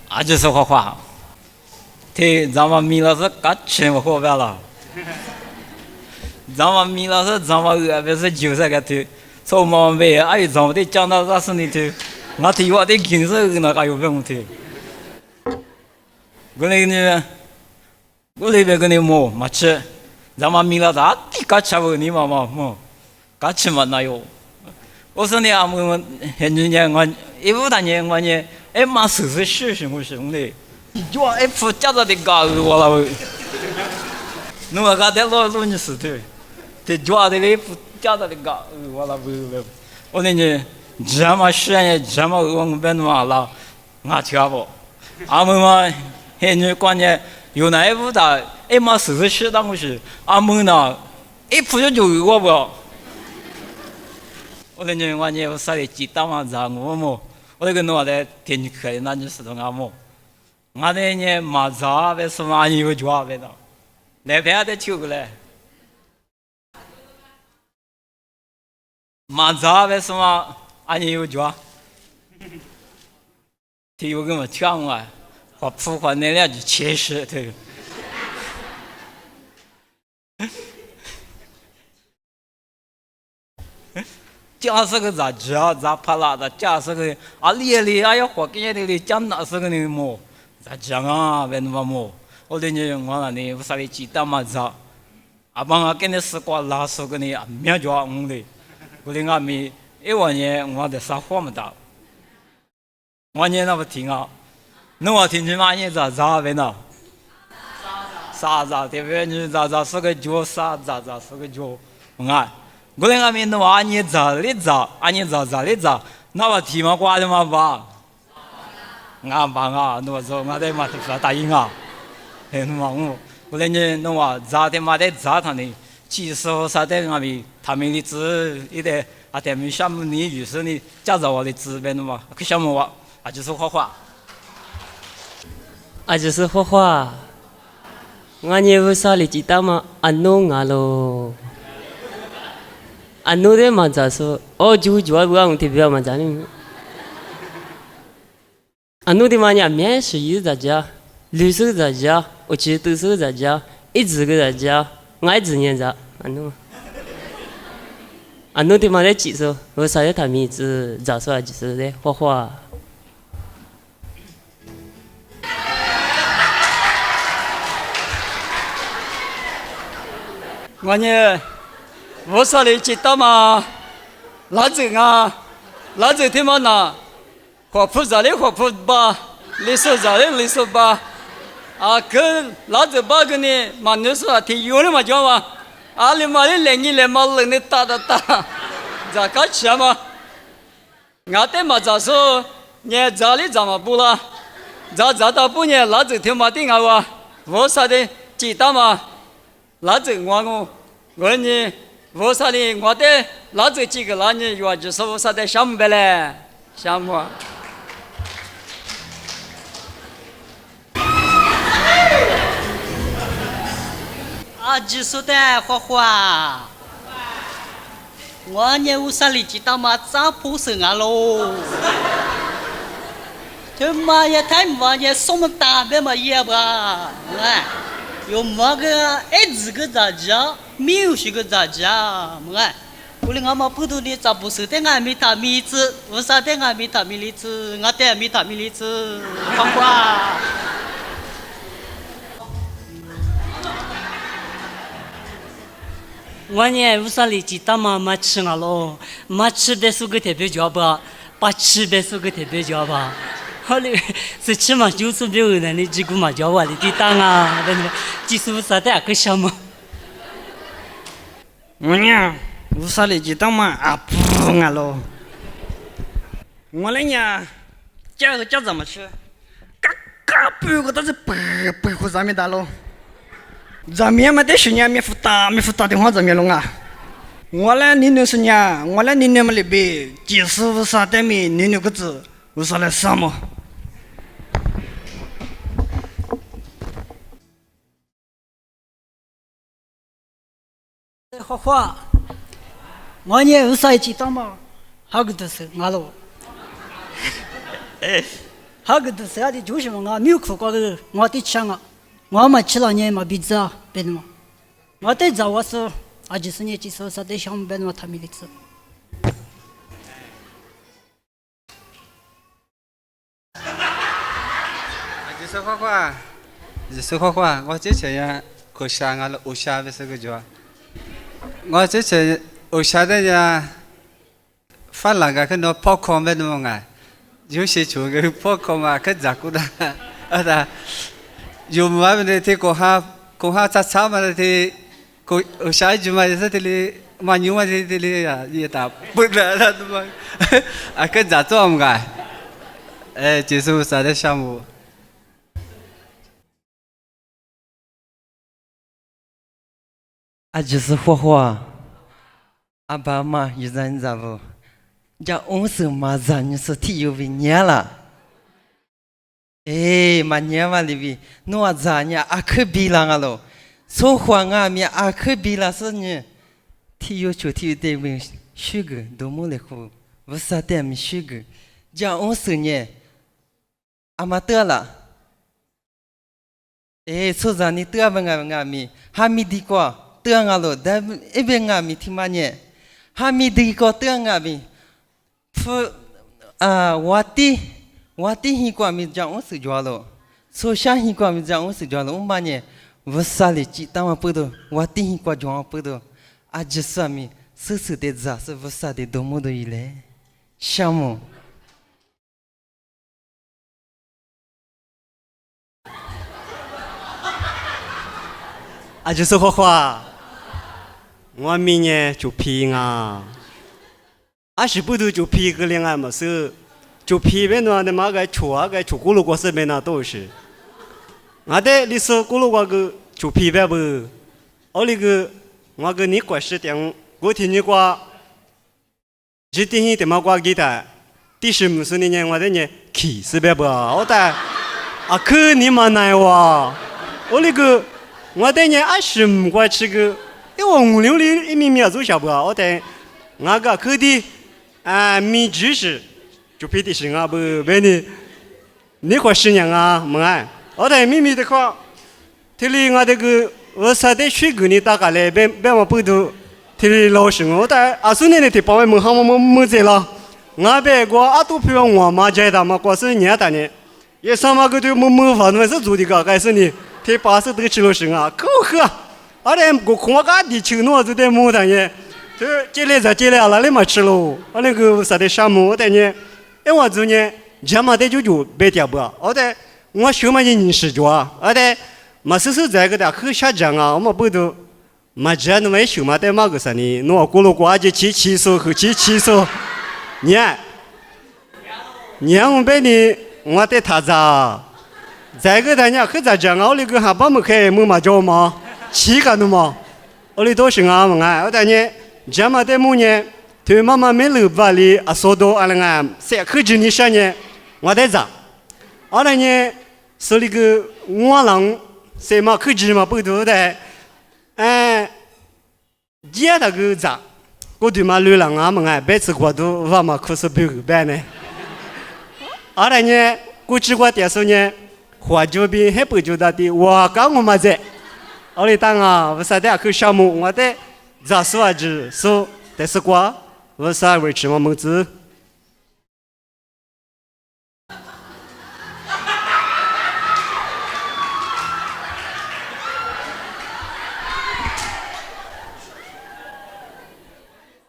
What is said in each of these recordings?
啊，就是画画。对，咱们米老师干吃我活白了。咱们米老师咱们二边是就是个头，从毛背哎，咱们得讲到啥事呢头？我听我得听说那个有问题。我那个，我那边跟你摸没吃，咱们米老师啊，你干吃不？你妈妈摸，干吃嘛那有。我说你啊，我现在呢，我15大年我呢，哎妈，是我兄弟，就哎副家长的搞我了，侬个家的老你是的，这家的嘞副家长的搞我了不，我那呢，这么时间这么我们嘛了，我听不，俺们嘛现在关键有那副的，哎妈是当时，俺们呢，一副就我不。我那年我呢，我啥的鸡蛋嘛，炸我么？我那个弄的天气可以，那就是同俺么？我那年嘛炸的什么有抓的呢？那边的抽过来，嘛炸的什么俺有抓？他有跟我讲我，我普话那俩就切实的。假是个咋着咋怕啦的，假是个啊烈哩，哎呀活给的哩，讲那是个你么？咋讲啊？为什么么？我的你我那里我啥的鸡蛋嘛咋？啊帮我给你试过拉手给你啊，面抓我的，我的俺们1万年我的啥货没到，我年那不听啊，那我听见嘛你咋为呢？啥对不对？你咋是个脚啥是个脚，俺。我那边的话，你咋的咋，你咋的咋，那我提嘛挂的嘛吧，俺爸啊，那我说我得嘛是答应啊，那嘛我那你那我咋的嘛得咋他呢？其实我啥的俺们他们的字一点啊，他们项目你于是你驾照我的字边的嘛，可项目我啊就是画画，啊就是画画，我也不啥哩知道嘛，弄啊喽。anu de maza so oh ju buang ti bia maza ni anu de manya mie shi yi za ja lu su za ja o chi tu su za ja i zi ge za ja ngai zi nian za anu de ma de chi so wo sa de ta mi zi za so a ji su de hua hua我呢。我说你知道吗？老子啊，老子他妈呢，活扑着的活扑吧，你说着的你说吧，啊，可老子把个呢，嘛你说挺有的嘛叫嘛，啊你妈的连你连嘛冷的打，咋搞吃嘛？俺的嘛咋说，你咋的咋么不啦？咋到不呢？老子他妈的啊我说的知道吗？老子我呢。我说的，我的老子几个老人原就是我说的项目呗嘞，项目。啊，就是的，花花。我呢，我啥里知道嘛？咋不是俺喽？他妈呀，他妈呀，什么大别嘛也吧？哎，有么个子个咋讲？没有是个咋讲？哎，我哩俺妈不懂的咋不是的俺没他米子，我啥的俺没他米粒子，俺的没他米粒子，花花。我呢，我啥里知道嘛？没吃俺喽，没吃别说个特别叫吧，不吃别说个特别叫吧。好嘞，是吃嘛就是别人的这个嘛叫我的地当啊，对不对？就是啥的个什么？我呢，我啥里知道嘛？啊不俺喽，我嘞呢，叫怎么吃？嘎不个都是白胡上面打喽。咱们嘛得是呢，没负担的话怎么弄啊？我嘞你是呢，我嘞你们那边就是啥的没你个字，我啥来什么？花花，我呢有啥知道嘛？好个都是俺喽。哈个的啥的就是嘛，俺没有看过个，我得抢啊，我嘛吃了年嘛鼻子啊，别的嘛，我得找我说，啊就是年纪说啥得想别的嘛他没得吃。就是画画，就是画画。我之前呀，学下俺了，学下不是个叫。我之前学下的呀，发那个跟那跑空没那么爱，有些做个跑空嘛，可咋个的？啊哒，有嘛么的去过哈查查嘛的去，过学下就嘛就是的嘛牛嘛的呀，也打不得了的嘛，啊可咋做么个？哎，就是啥的项目。啊，就是画画。阿爸妈有人咋不？家翁是马上你说体有为年了。哎，嘛年嘛里边，诺咋呢？阿可比了个喽，说话啊面阿可比了是呢，体有就体有对问学个都没来乎，不是对面学个，家翁是呢，阿妈得了。哎，说啥你得不俺咪，还没地过。得俺了，但一边俺咪听嘛呢，还没得个得俺咪，不我的很关咪讲我是做了，说下很关咪讲我是做了，我嘛呢，我啥哩记当我不懂，我的很关讲我不懂，啊就是咪，是的咋是我啥的多么多一类，项目。啊，就是画画。我明年就批啊，啊是不都就批个恋爱嘛是，就批边那嘛个错咕噜过是边那都是，俺的你说咕噜过个就批边不，我那个我个你过是点，我听你过，只听你点么过给他，第十五岁年我的呢气是边不，我的啊可你嘛来哇，我那个我的呢25过吃个。因为我留里一米米走下不，我等那个可的米知识就配的是啊不，别你快10年啊，没啊，我等米的话，这里我这个我啥的水果你大概来，别我不都，这里老师我等20年的提包门行没在了，我别个啊都比我妈家的嘛，过是年的呢，也上嘛个都没法子是做的个，还是你提80都吃了是啊，够喝。而且我看我地球诺子的木头呢，这接来了，你嘛吃喽？我那个啥的项目，我等呢，哎我做呢，这嘛的就白点不？我的我学嘛人识着啊，我的嘛是这个的可下降啊，我们不都嘛这那么学嘛的嘛个啥呢？我过了过节去手和去手，你我白呢，我的他咋？这个的呢可咋讲啊？我那个还把门开门嘛叫嘛？七个的嘛，我里都是俺们啊，我等你这么的么呢？对妈妈没路巴里啊，说到俺们谁可知你啥呢？我在咋？俺那呢是那个我让谁嘛可知嘛不多的，姐那个咋？我对嘛流浪俺们啊，每次过都我嘛可是不办呢。俺那呢，我只过电视呢，花椒饼还不就到的，我刚我嘛在。我里当啊，我啥的去项目，我的咋说啊？只说但是过，我啥维持我们子。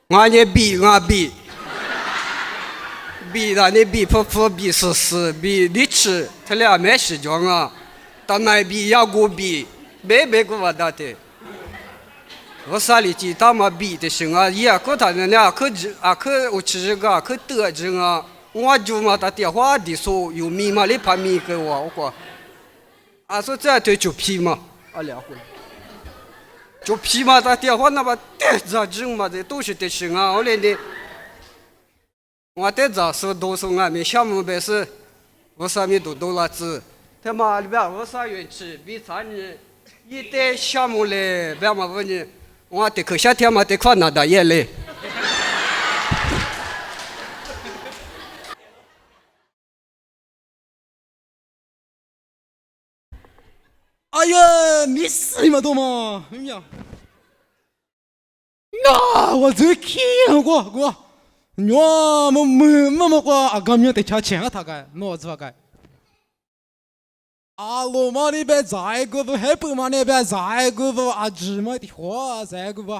我也比，那你比婆比死，比你吃，他俩没时间啊，但那比要过比。别个我打的，我啥里记他妈比的行啊，也可他那俩可我吃个可得着啊，我就嘛打电话的说有密码你把密给我过，啊说这对就批嘛，啊两回，就批嘛打电话那么得咋整嘛的都是的行啊，我连的，我得咋说都是俺们项目本是，我啥米都了子，他妈里边我啥愿吃比啥呢？一代项目嘞，别嘛问你，我得可夏天嘛得看那大爷嘞。哎呀，你死嘛多嘛？哎呀，啊，我最气啊！我，我啊，刚面得差钱啊，他该，我这该。啊，罗马那边在个不，还北马那边在个不，啊，芝麻的花在个不。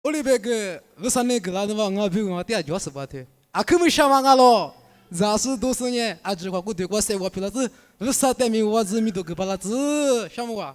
我那边个，我上那个啦，那我比我第二就是吧的。啊，可没想完啊咯。咋是都是呢？啊，这话我对我说我皮了子，我啥代名我子米都给巴拉子，想不哇？